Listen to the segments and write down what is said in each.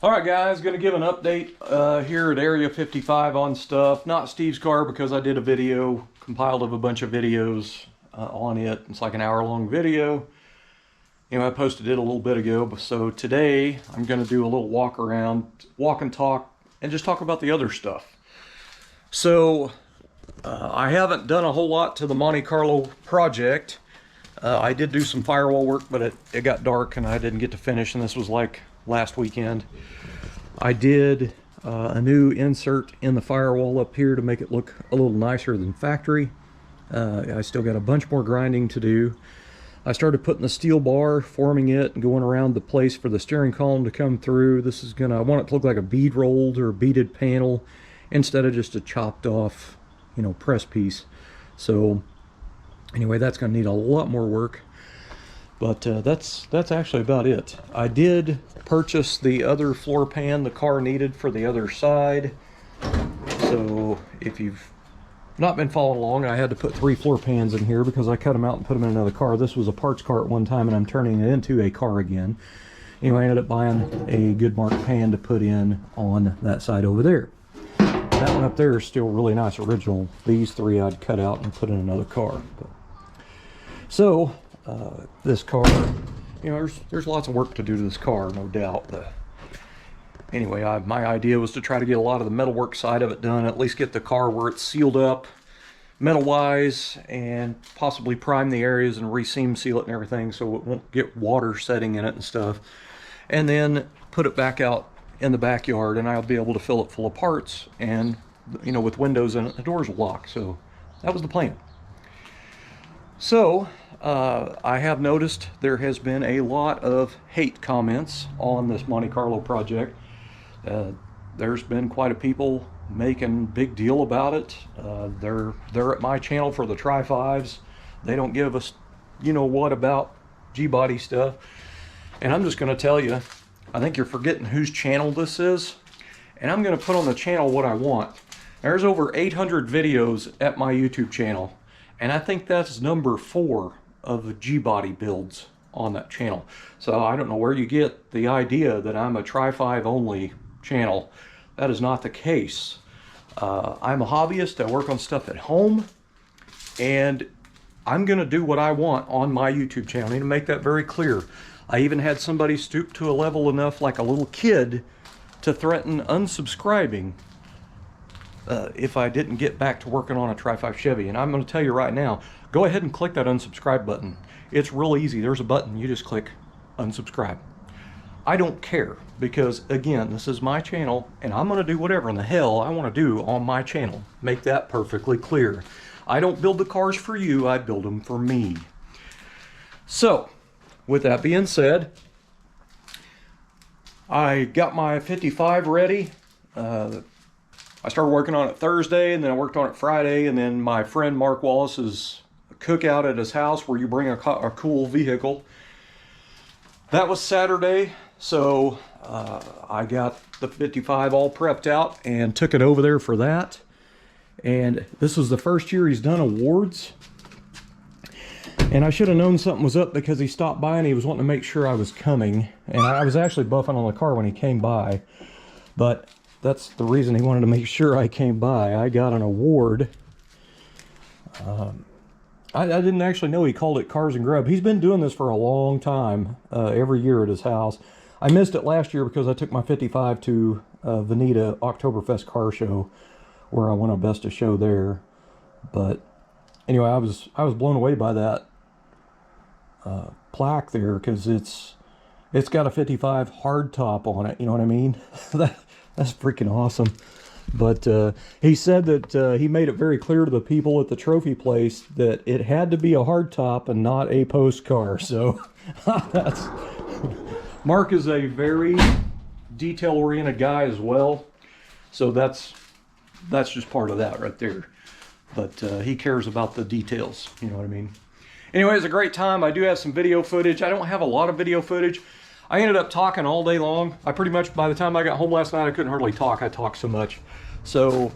Alright guys, going to give an update here at Area 55 on stuff. Not Steve's car because I did a video, compiled of a bunch of videos on it. It's like an hour-long video. I posted it a little bit ago. So today I'm going to do a little walk around, walk and talk, and just talk about the other stuff. So I haven't done a whole lot to the Monte Carlo project. I did do some firewall work, but it got dark and I didn't get to finish, and this was like last weekend. I did a new insert in the firewall up here to make it look a little nicer than factory. I still got a bunch more grinding to do. I started putting the steel bar, forming it, and going around the place for the steering column to come through. This is I want it to look like a bead rolled or beaded panel instead of just a chopped off, press piece. So anyway, that's going to need a lot more work. But that's actually about it. I did purchase the other floor pan the car needed for the other side. So if you've not been following along, I had to put 3 floor pans in here because I cut them out and put them in another car. This was a parts car at one time, and I'm turning it into a car again. Anyway, I ended up buying a good marked pan to put in on that side over there. That one up there is still really nice original. These 3 I'd cut out and put in another car. So this car, there's lots of work to do to this car, no doubt. But anyway, my idea was to try to get a lot of the metalwork side of it done, at least get the car where it's sealed up metal-wise, and possibly prime the areas and re-seam seal it and everything so it won't get water setting in it and stuff. And then put it back out in the backyard, and I'll be able to fill it full of parts, and with windows in it, the doors will lock. So that was the plan. So I have noticed there has been a lot of hate comments on this Monte Carlo project. There's been quite a people making big deal about it. They're at my channel for the Tri-5s. They don't give us what about G-body stuff. And I'm just going to tell you, I think you're forgetting whose channel this is, and I'm going to put on the channel what I want. There's over 800 videos at my YouTube channel, and I think that's number 4 of the G-body builds on that channel. So I don't know where you get the idea that I'm a Tri-5 only channel. That is not the case. I'm a hobbyist. I work on stuff at home, and I'm going to do what I want on my YouTube channel. I need to make that very clear. I even had somebody stoop to a level enough, like a little kid, to threaten unsubscribing if I didn't get back to working on a Tri-5 Chevy. And I'm going to tell you right now, go ahead and click that unsubscribe button. It's real easy. There's a button. You just click unsubscribe. I don't care, because again, this is my channel, and I'm going to do whatever in the hell I want to do on my channel. Make that perfectly clear. I don't build the cars for you. I build them for me. So with that being said, I got my 55 ready. I started working on it Thursday, and then I worked on it Friday, and then my friend Mark Wallace's cookout at his house where you bring a cool vehicle. That was Saturday, so I got the 55 all prepped out and took it over there for that. And this was the first year he's done awards. And I should have known something was up because he stopped by and he was wanting to make sure I was coming. And I was actually buffing on the car when he came by. But that's the reason he wanted to make sure I came by. I got an award. I didn't actually know he called it Cars and Grub. He's been doing this for a long time, every year at his house. I missed it last year because I took my 55 to Veneta Oktoberfest car show, where I won a best of show there. But anyway, I was blown away by that plaque there, because it's got a 55 hard top on it. You know what I mean? That's freaking awesome. But he said that he made it very clear to the people at the trophy place that it had to be a hard top and not a post car. So that's Mark is a very detail-oriented guy as well. So that's just part of that right there. But he cares about the details. You know what I mean? Anyway, it was a great time. I do have some video footage. I don't have a lot of video footage. I ended up talking all day long. I pretty much, by the time I got home last night, I couldn't hardly talk. I talked so much. So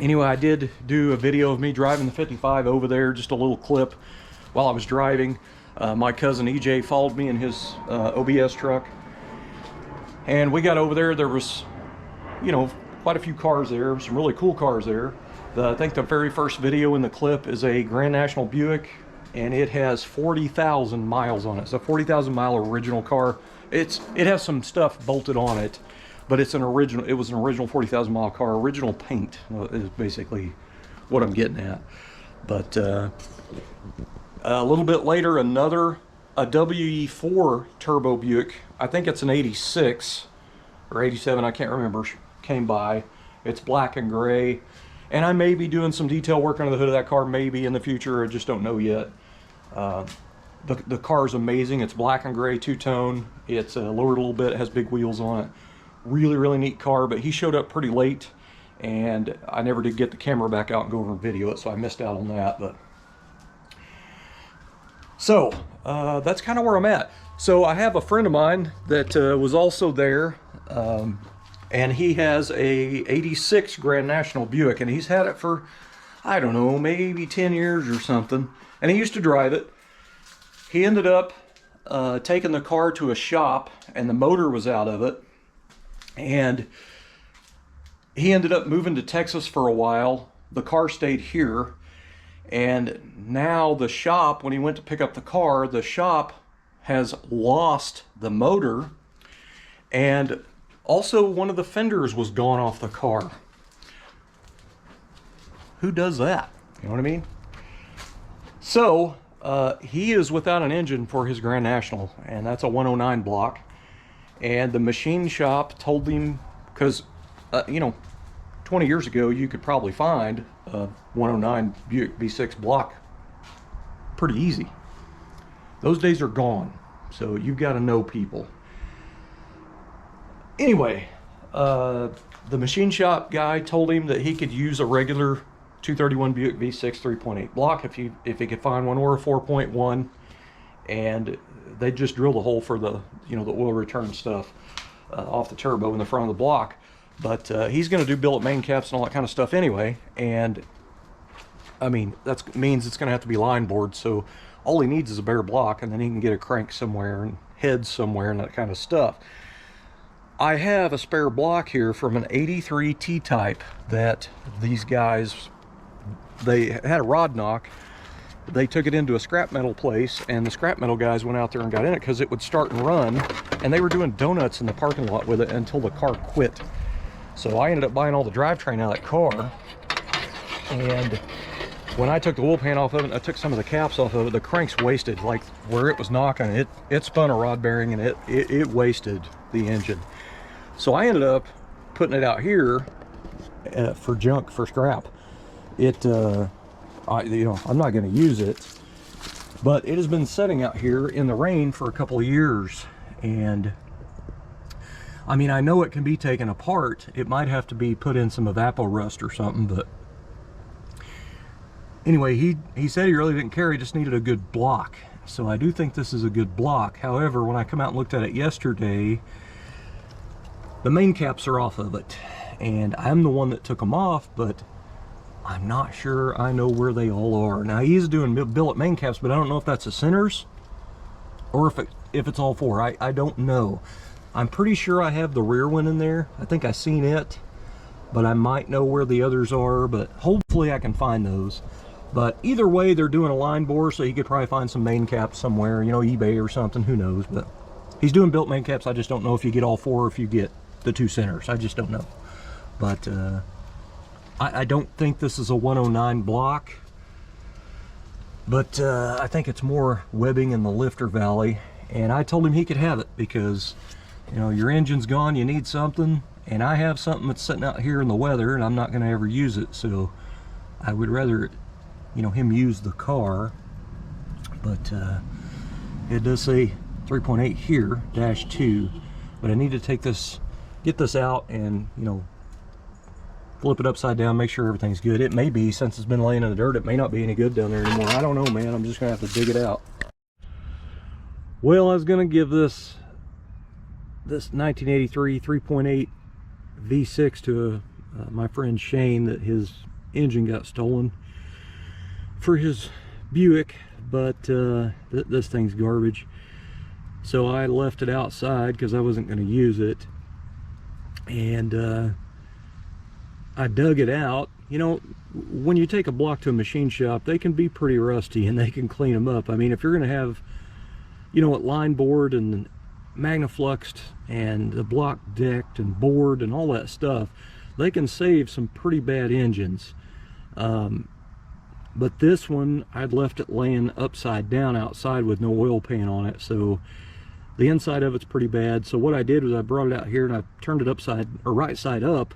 anyway, I did do a video of me driving the 55 over there, just a little clip while I was driving. My cousin EJ followed me in his OBS truck. And we got over there, there was, you know, quite a few cars there, some really cool cars there. I think the very first video in the clip is a Grand National Buick, and it has 40,000 miles on it. It's a 40,000 mile original car. It has some stuff bolted on it, but it's an original. It was an original 40,000 mile car. Original paint is basically what I'm getting at. But a little bit later, a WE4 turbo Buick. I think it's an 86 or 87. I can't remember. Came by. It's black and gray. And I may be doing some detail work under the hood of that car, maybe in the future. I just don't know yet. The car is amazing. It's black and gray, two-tone. It's lowered a little bit. It has big wheels on it. Really, really neat car. But he showed up pretty late, and I never did get the camera back out and go over and video it, so I missed out on that. But so that's kind of where I'm at. So I have a friend of mine that was also there. And he has a 86 Grand National Buick, and he's had it for, I don't know, maybe 10 years or something. And he used to drive it. He ended up taking the car to a shop, and the motor was out of it. And he ended up moving to Texas for a while. The car stayed here. And now the shop, when he went to pick up the car, the shop has lost the motor. And also, one of the fenders was gone off the car. Who does that? You know what I mean? So, he is without an engine for his Grand National, and that's a 109 block. And the machine shop told him, because, you know, 20 years ago, you could probably find a 109 Buick V6 block pretty easy. Those days are gone, so you've got to know people. Anyway, the machine shop guy told him that he could use a regular 231 Buick V6 3.8 block if he could find one, or a 4.1, and they just drilled a hole for the, you know, the oil return stuff off the turbo in the front of the block. But he's going to do billet main caps and all that kind of stuff anyway, and I mean that means it's going to have to be line bored. So all he needs is a bare block, and then he can get a crank somewhere and heads somewhere and that kind of stuff. I have a spare block here from an 83 T-type that these guys, they had a rod knock. They took it into a scrap metal place, and the scrap metal guys went out there and got in it because it would start and run, and they were doing donuts in the parking lot with it until the car quit. So I ended up buying all the drivetrain out of that car, and when I took the wheel pan off of it, I took some of the caps off of it, the crank's wasted. Like where it was knocking, it spun a rod bearing, and it wasted the engine. So I ended up putting it out here for junk, for scrap. You know, I'm not going to use it, but it has been sitting out here in the rain for a couple of years. And I mean, I know it can be taken apart. It might have to be put in some evapor rust or something, but anyway, he said he really didn't care. He just needed a good block. So I do think this is a good block. However, when I come out and looked at it yesterday, the main caps are off of it, and I'm the one that took them off, but I'm not sure I know where they all are. Now, he's doing billet main caps, but I don't know if that's the centers or if it's all four. I don't know. I'm pretty sure I have the rear one in there. I think I seen it, but I might know where the others are, but hopefully I can find those. But either way, they're doing a line bore, so you could probably find some main caps somewhere, you know, eBay or something, who knows. But he's doing billet main caps. I just don't know if you get all four or if you get the two centers. I just don't know. But I don't think this is a 109 block, but I think it's more webbing in the lifter valley, and I told him he could have it because, you know, your engine's gone, you need something, and I have something that's sitting out here in the weather, and I'm not going to ever use it, so I would rather, you know, him use the car. But it does say 3.8 here, -2, but I need to take this, get this out and, you know, flip it upside down, make sure everything's good. It may be, since it's been laying in the dirt, it may not be any good down there anymore. I don't know, man. I'm just gonna have to dig it out. Well, I was gonna give this 1983 3.8 V6 to my friend Shane, that his engine got stolen for his Buick, but this thing's garbage. So I left it outside because I wasn't going to use it. And I dug it out. You know, when you take a block to a machine shop, they can be pretty rusty and they can clean them up. I mean, if you're going to have, you know, line board and magnafluxed and the block decked and bored and all that stuff, they can save some pretty bad engines. But this one, I'd left it laying upside down outside with no oil pan on it, so the inside of it's pretty bad. So what I did was I brought it out here and I turned it upside, or right side up,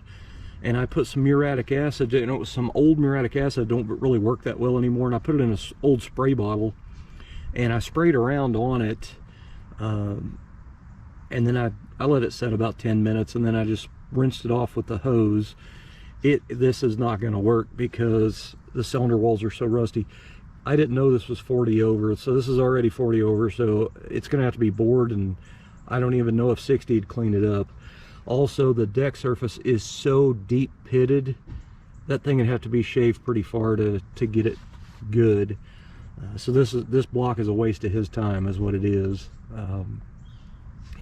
and I put some muriatic acid, and it was some old muriatic acid, don't really work that well anymore, and I put it in an old spray bottle, and I sprayed around on it, and then I let it set about 10 minutes, and then I just rinsed it off with the hose. This is not going to work because the cylinder walls are so rusty. I didn't know this was 40 over, so this is already 40 over, so it's going to have to be bored, and I don't even know if 60 would clean it up. Also, the deck surface is so deep pitted, that thing would have to be shaved pretty far to get it good. So this block is a waste of his time, is what it is.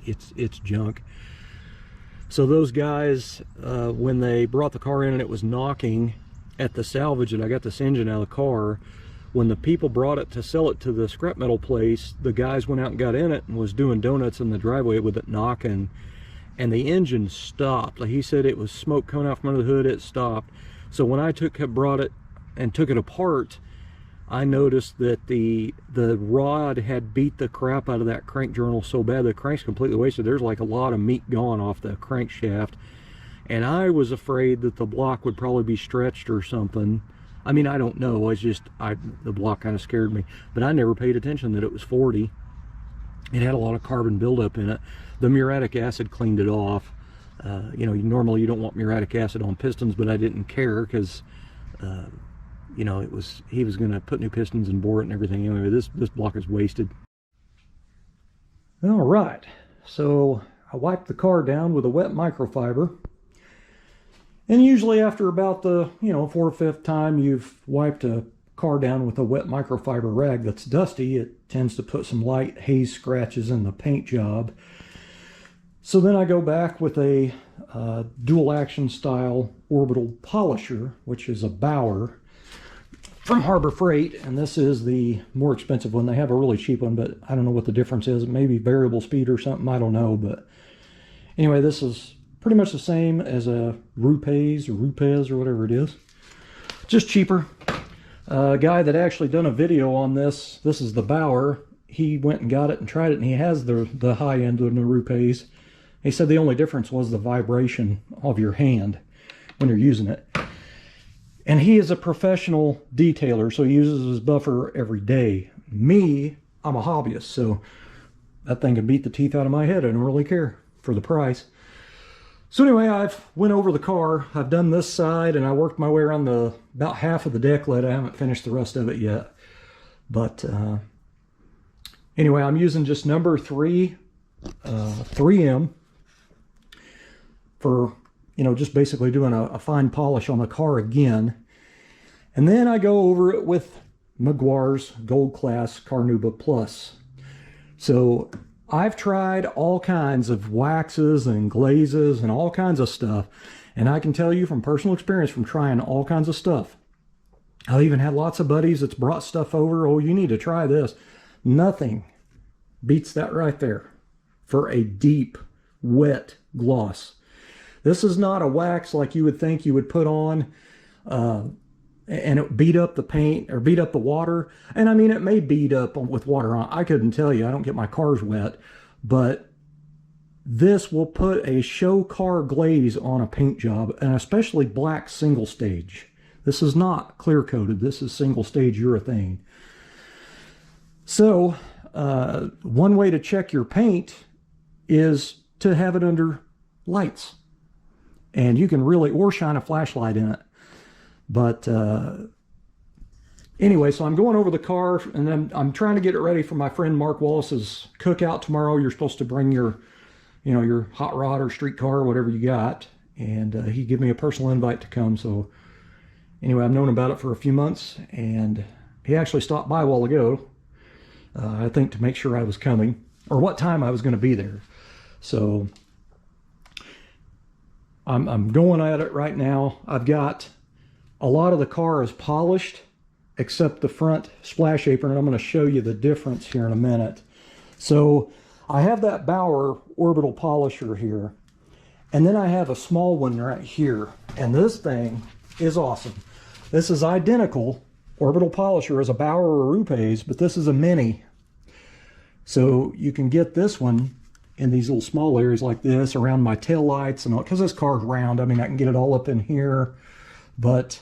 It's junk. So those guys, when they brought the car in and it was knocking at the salvage and I got this engine out of the car, when the people brought it to sell it to the scrap metal place, the guys went out and got in it and was doing donuts in the driveway with it knocking, and the engine stopped. Like he said, it was smoke coming out from under the hood, it stopped. So when I brought it and took it apart, I noticed that the rod had beat the crap out of that crank journal so bad the crank's completely wasted. There's like a lot of meat gone off the crankshaft, and I was afraid that the block would probably be stretched or something. I mean, I don't know. It's just the block kind of scared me, but I never paid attention that it was 40. It had a lot of carbon buildup in it. The muriatic acid cleaned it off. You know, normally you don't want muriatic acid on pistons, but I didn't care because you know, he was going to put new pistons and bore it and everything. Anyway, this block is wasted. All right, so I wiped the car down with a wet microfiber, and usually after about the 4th or 5th time you've wiped a car down with a wet microfiber rag that's dusty, it tends to put some light haze scratches in the paint job. So then I go back with a dual action style orbital polisher, which is a Bauer from Harbor Freight, and this is the more expensive one. They have a really cheap one, but I don't know what the difference is. Maybe variable speed or something, I don't know. But anyway, this is pretty much the same as a Rupes or whatever it is, just cheaper. A guy that actually done a video on this is the Bauer. He went and got it and tried it, and he has the high end of the Rupes. He said the only difference was the vibration of your hand when you're using it. And he is a professional detailer, so he uses his buffer every day. Me, I'm a hobbyist, so that thing can beat the teeth out of my head. I don't really care for the price. So anyway, I've went over the car. I've done this side, and I worked my way around about half of the deck lid. I haven't finished the rest of it yet. But anyway, I'm using just number 3, 3M for, just basically doing a fine polish on the car again. And then I go over it with Meguiar's Gold Class Carnauba Plus. So I've tried all kinds of waxes and glazes and all kinds of stuff. And I can tell you from personal experience from trying all kinds of stuff. I've even had lots of buddies that's brought stuff over. Oh, you need to try this. Nothing beats that right there for a deep, wet gloss. This is not a wax like you would think you would put on and it beat up the paint or beat up the water. And I mean, it may beat up with water on. I couldn't tell you. I don't get my cars wet. But this will put a show car glaze on a paint job, and especially black single stage. This is not clear coated. This is single stage urethane. So one way to check your paint is to have it under lights. And you can really, or shine a flashlight in it. But anyway, so I'm going over the car, and then I'm trying to get it ready for my friend Mark Wallace's cookout tomorrow. You're supposed to bring your, your hot rod or street car or whatever you got. And he gave me a personal invite to come. So anyway, I've known about it for a few months, and he actually stopped by a while ago, I think to make sure I was coming, or what time I was going to be there. So I'm going at it right now. I've got a lot of the car is polished except the front splash apron, and I'm going to show you the difference here in a minute. So I have that Bauer orbital polisher here, and then I have a small one right here, and this thing is awesome. This is identical orbital polisher as a Bauer or Rupes, but this is a mini. So you can get this one in these little small areas like this around my tail lights and all, because this car's round. I mean, I can get it all up in here, but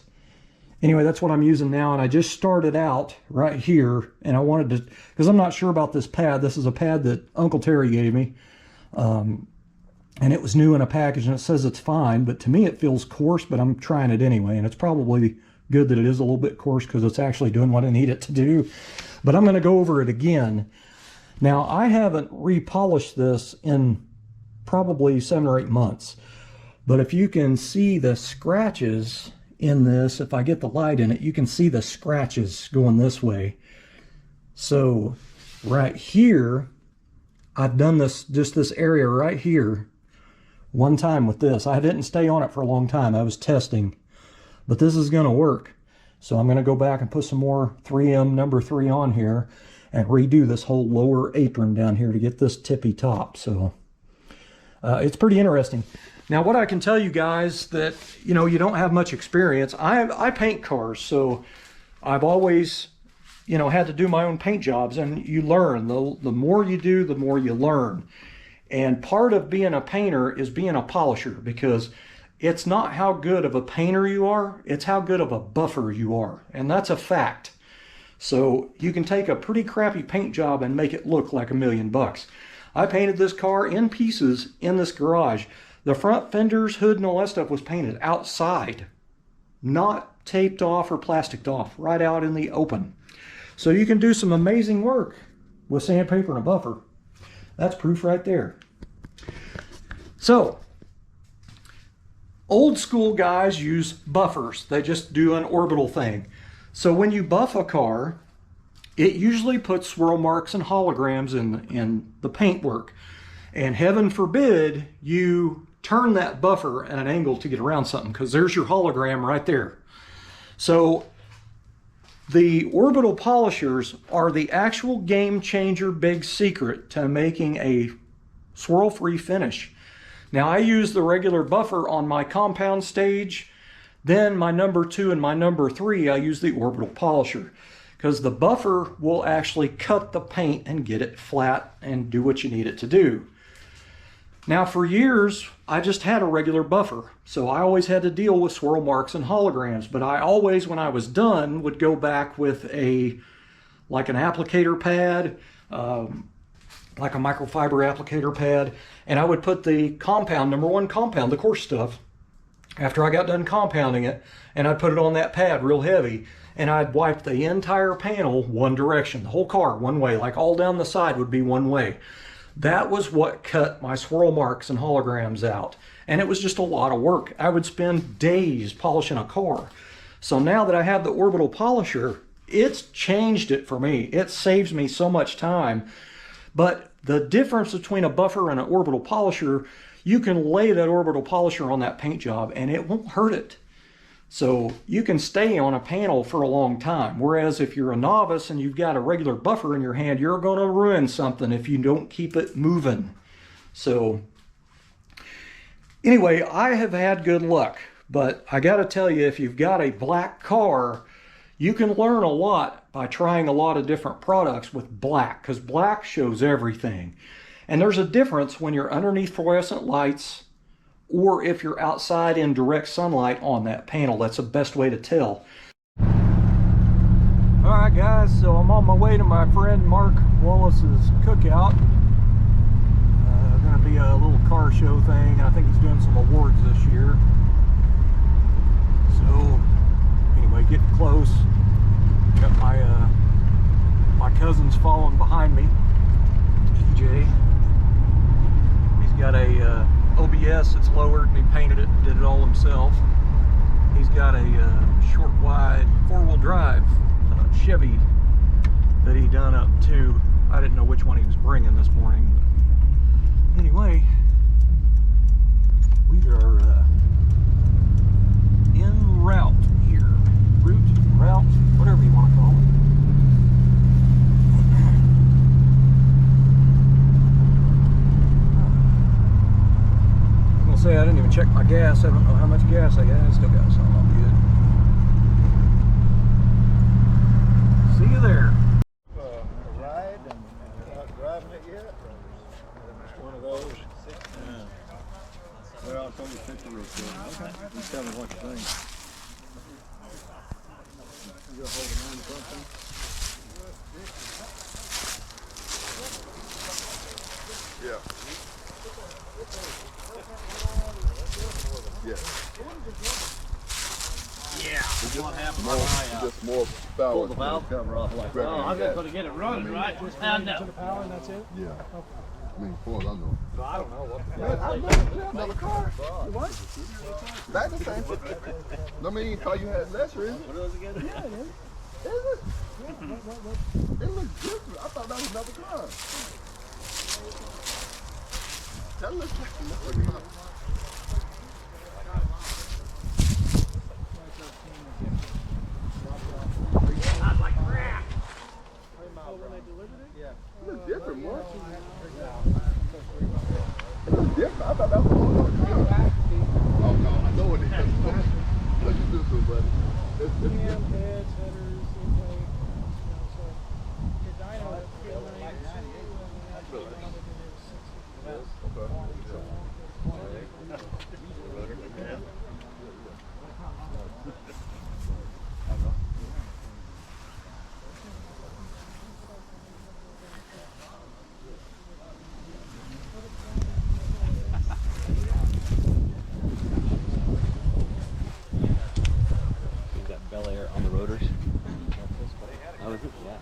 anyway, that's what I'm using now. And I just started out right here, and I wanted to, because I'm not sure about this pad. This is a pad that Uncle Terry gave me, and it was new in a package, and it says it's fine, but to me it feels coarse, but I'm trying it anyway, and it's probably good that it is a little bit coarse because it's actually doing what I need it to do. But I'm going to go over it again. Now, I haven't repolished this in probably 7 or 8 months, but if you can see the scratches in this, if I get the light in it, you can see the scratches going this way. So right here, I've done this, just this area right here, one time with this. I didn't stay on it for a long time. I was testing, but this is going to work. So I'm going to go back and put some more 3M number 3 on here and redo this whole lower apron down here to get this tippy top. So it's pretty interesting. Now, what I can tell you guys that, you know, you don't have much experience. I paint cars, so I've always, you know, had to do my own paint jobs, and you learn. The more you do, the more you learn. And part of being a painter is being a polisher, because it's not how good of a painter you are, it's how good of a buffer you are. And that's a fact. So you can take a pretty crappy paint job and make it look like $1 million. I painted this car in pieces in this garage. The front fenders, hood, and all that stuff was painted outside, not taped off or plasticed off, right out in the open. So you can do some amazing work with sandpaper and a buffer. That's proof right there. So, old school guys use buffers. They just do an orbital thing. So when you buff a car, it usually puts swirl marks and holograms in the paintwork. And heaven forbid you turn that buffer at an angle to get around something, because there's your hologram right there. So the orbital polishers are the actual game changer, big secret to making a swirl-free finish. Now, I use the regular buffer on my compound stage. Then my number 2 and my number 3, I use the orbital polisher, because the buffer will actually cut the paint and get it flat and do what you need it to do. Now, for years, I just had a regular buffer, so I always had to deal with swirl marks and holograms, but I always, when I was done, would go back with like an applicator pad, like a microfiber applicator pad, and I would put the compound, number 1 compound, the coarse stuff, after I got done compounding it, and I'd put it on that pad real heavy, and I'd wipe the entire panel one direction, the whole car one way, like all down the side would be one way. That was what cut my swirl marks and holograms out, and it was just a lot of work. I would spend days polishing a car. So now that I have the orbital polisher, it's changed it for me. It saves me so much time. But the difference between a buffer and an orbital polisher, you can lay that orbital polisher on that paint job and it won't hurt it. So you can stay on a panel for a long time. Whereas if you're a novice and you've got a regular buffer in your hand, you're going to ruin something if you don't keep it moving. So anyway, I have had good luck, but I got to tell you, if you've got a black car, you can learn a lot by trying a lot of different products with black, because black shows everything. And there's a difference when you're underneath fluorescent lights or if you're outside in direct sunlight on that panel. That's the best way to tell. All right, guys, so I'm on my way to my friend Mark Wallace's cookout. Going to be a little car show thing. I think he's doing some awards this year. So anyway, getting close. Got my cousins following behind me. EJ. He's got a OBS that's lowered, and he painted it, did it all himself. He's got a short wide 4-wheel drive Chevy that he done up to. I didn't know which one he was bringing this morning, but anyway, we are say, I didn't even check my gas. I don't know how much gas I got. I still got some. I'm good. See you there. Ride and not driving it yet? It's one of those. Yeah. Well, I'll show you a picture real quick. Okay. You tell me what you think. You'll hold it on something. Yeah. Yeah. Yeah. What happened? Just more power. Pull the valve cover off like that. Oh, I'm just going to get it running, right? I know. To the power and that's it? Yeah. I mean, as far as I know. So I don't know what. I've never seen another car. What? That's the same. No, mean, car you had lesser, is it? What else again? Yeah, it is. Is it? It looks different. I thought that was another car. That looks like another car. Not like crap. It looks different, more. It looks different. I thought that was another car. Oh, no, I know it is. Look at this one, buddy. It's different. Heads, headers, intake, so your dyno at 498. Bel Air on the rotors. Oh, is it? Yeah.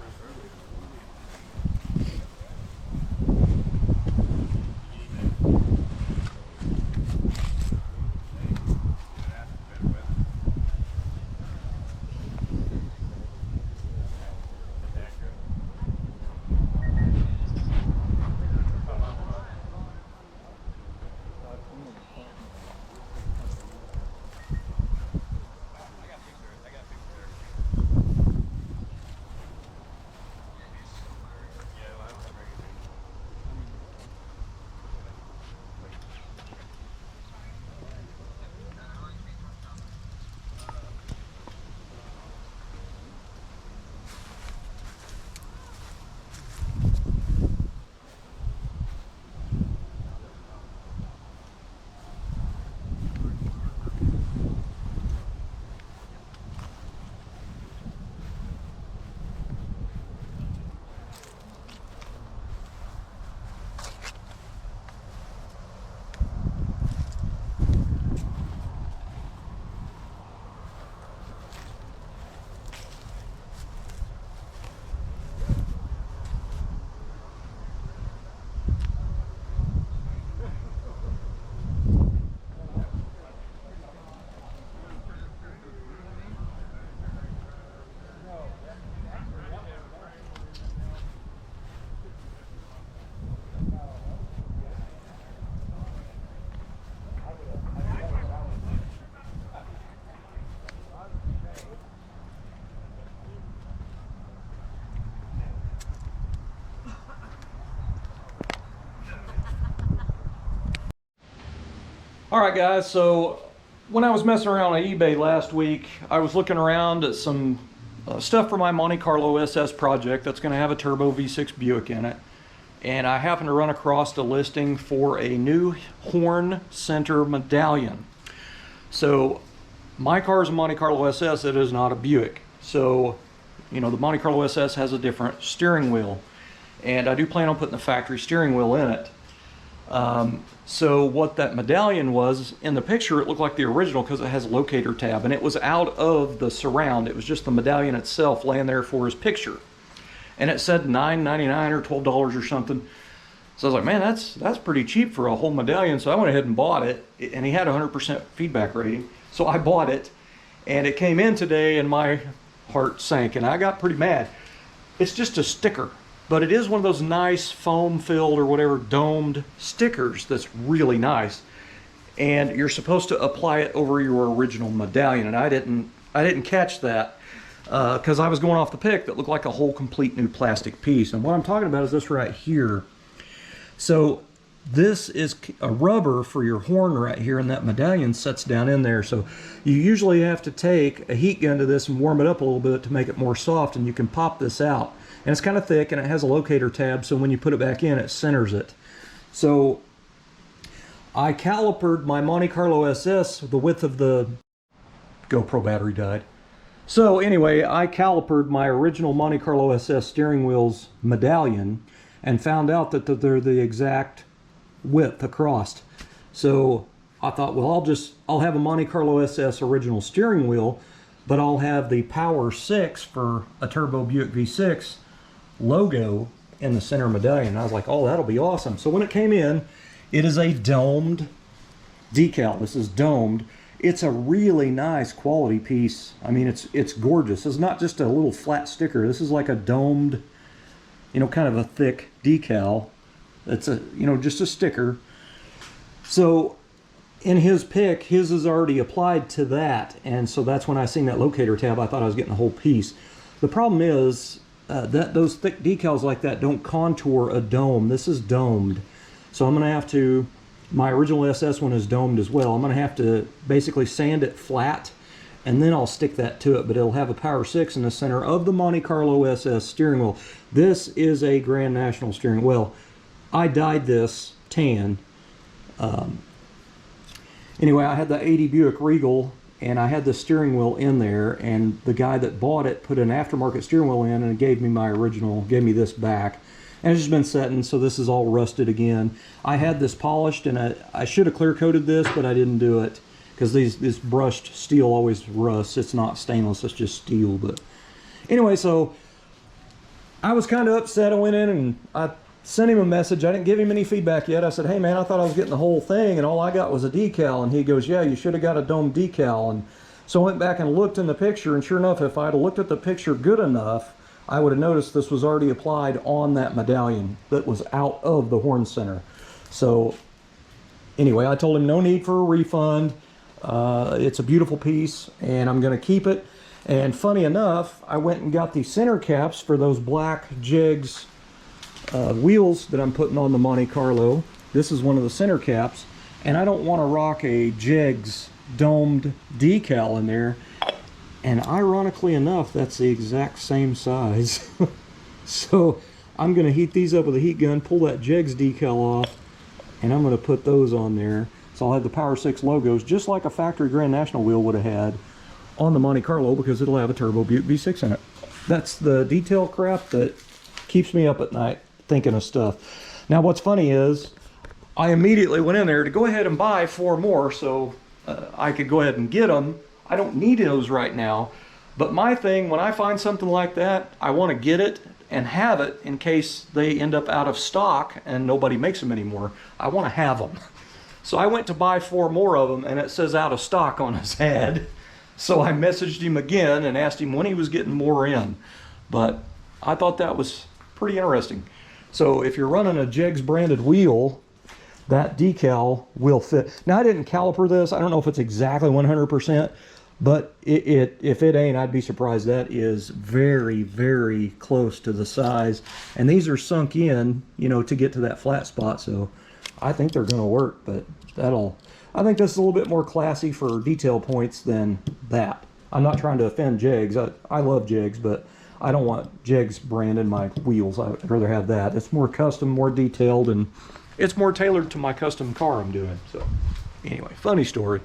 All right, guys, so when I was messing around on eBay last week, I was looking around at some stuff for my Monte Carlo SS project that's going to have a turbo V6 Buick in it. And I happened to run across a listing for a new horn center medallion. So my car is a Monte Carlo SS, it is not a Buick. So, you know, the Monte Carlo SS has a different steering wheel. And I do plan on putting the factory steering wheel in it. So what that medallion was, in the picture it looked like the original because it has a locator tab, and it was out of the surround. It was just the medallion itself laying there for his picture. And it said $9.99 or $12 or something. So I was like, man, that's pretty cheap for a whole medallion. So I went ahead and bought it, and he had 100% feedback rating. So I bought it, and it came in today and my heart sank, and I got pretty mad. It's just a sticker. But it is one of those nice foam-filled or whatever domed stickers that's really nice. And you're supposed to apply it over your original medallion, and I didn't catch that because I was going off the pic that looked like a whole complete new plastic piece. And what I'm talking about is this right here. So this is a rubber for your horn right here, and that medallion sets down in there. So you usually have to take a heat gun to this and warm it up a little bit to make it more soft, and you can pop this out. And it's kind of thick, and it has a locator tab, so when you put it back in, it centers it. So I calipered my Monte Carlo SS, the width of the GoPro battery died. So anyway, I calipered my original Monte Carlo SS steering wheel's medallion and found out that they're the exact width across. So I thought, well, I'll have a Monte Carlo SS original steering wheel, but I'll have the Power 6 for a turbo Buick V6 logo in the center medallion. I was like, oh, that'll be awesome. So when it came in, it is a domed decal. This is domed. It's a really nice quality piece. I mean, it's gorgeous. It's not just a little flat sticker. This is like a domed, you know, kind of a thick decal. It's a, you know, just a sticker. So in his pick, his is already applied to that, and so that's when I seen that locator tab, I thought I was getting the whole piece. The problem is that those thick decals like that don't contour a dome. This is domed. So I'm gonna have to, my original SS one is domed as well. I'm gonna have to basically sand it flat, and then I'll stick that to it, but it'll have a Power 6 in the center of the Monte Carlo SS steering wheel. This is a Grand National steering wheel. I dyed this tan. Anyway, I had the 80 Buick Regal, and I had the steering wheel in there, and the guy that bought it put an aftermarket steering wheel in, and it gave me my original, gave me this back. And it's just been setting, so this is all rusted again. I had this polished, and I should have clear coated this, but I didn't do it, because this brushed steel always rusts. It's not stainless, it's just steel. But anyway, so I was kind of upset. I went in and I sent him a message. I didn't give him any feedback yet. I said, hey man, I thought I was getting the whole thing, and all I got was a decal. And he goes, yeah, you should have got a dome decal. And so I went back and looked in the picture, and sure enough, if I had looked at the picture good enough, I would have noticed this was already applied on that medallion that was out of the horn center. So anyway, I told him no need for a refund. It's a beautiful piece, and I'm going to keep it. And funny enough, I went and got the center caps for those black Jegs wheels that I'm putting on the Monte Carlo. This is one of the center caps, and I don't want to rock a Jegs domed decal in there. And ironically enough, that's the exact same size. So I'm going to heat these up with a heat gun, pull that Jegs decal off, and I'm going to put those on there. So I'll have the Power 6 logos, just like a factory Grand National wheel would have had on the Monte Carlo, because it'll have a turbo Buick V6 in it. That's the detail crap that keeps me up at night thinking of stuff. Now what's funny is, I immediately went in there to go ahead and buy 4 more so I could go ahead and get them. I don't need those right now, but my thing, when I find something like that, I want to get it and have it in case they end up out of stock and nobody makes them anymore. I want to have them. So I went to buy 4 more of them, and it says out of stock on his head. So I messaged him again and asked him when he was getting more in. But I thought that was pretty interesting. So if you're running a Jegs branded wheel, that decal will fit. Now I didn't caliper this. I don't know if it's exactly 100%, but if it ain't, I'd be surprised. That is very, very close to the size. And these are sunk in, you know, to get to that flat spot. So I think they're going to work, but I think this is a little bit more classy for detail points than that. I'm not trying to offend Jegs. I love Jegs, but I don't want Jegs brand in my wheels. I'd rather have that. It's more custom, more detailed, and it's more tailored to my custom car I'm doing. So anyway, funny story.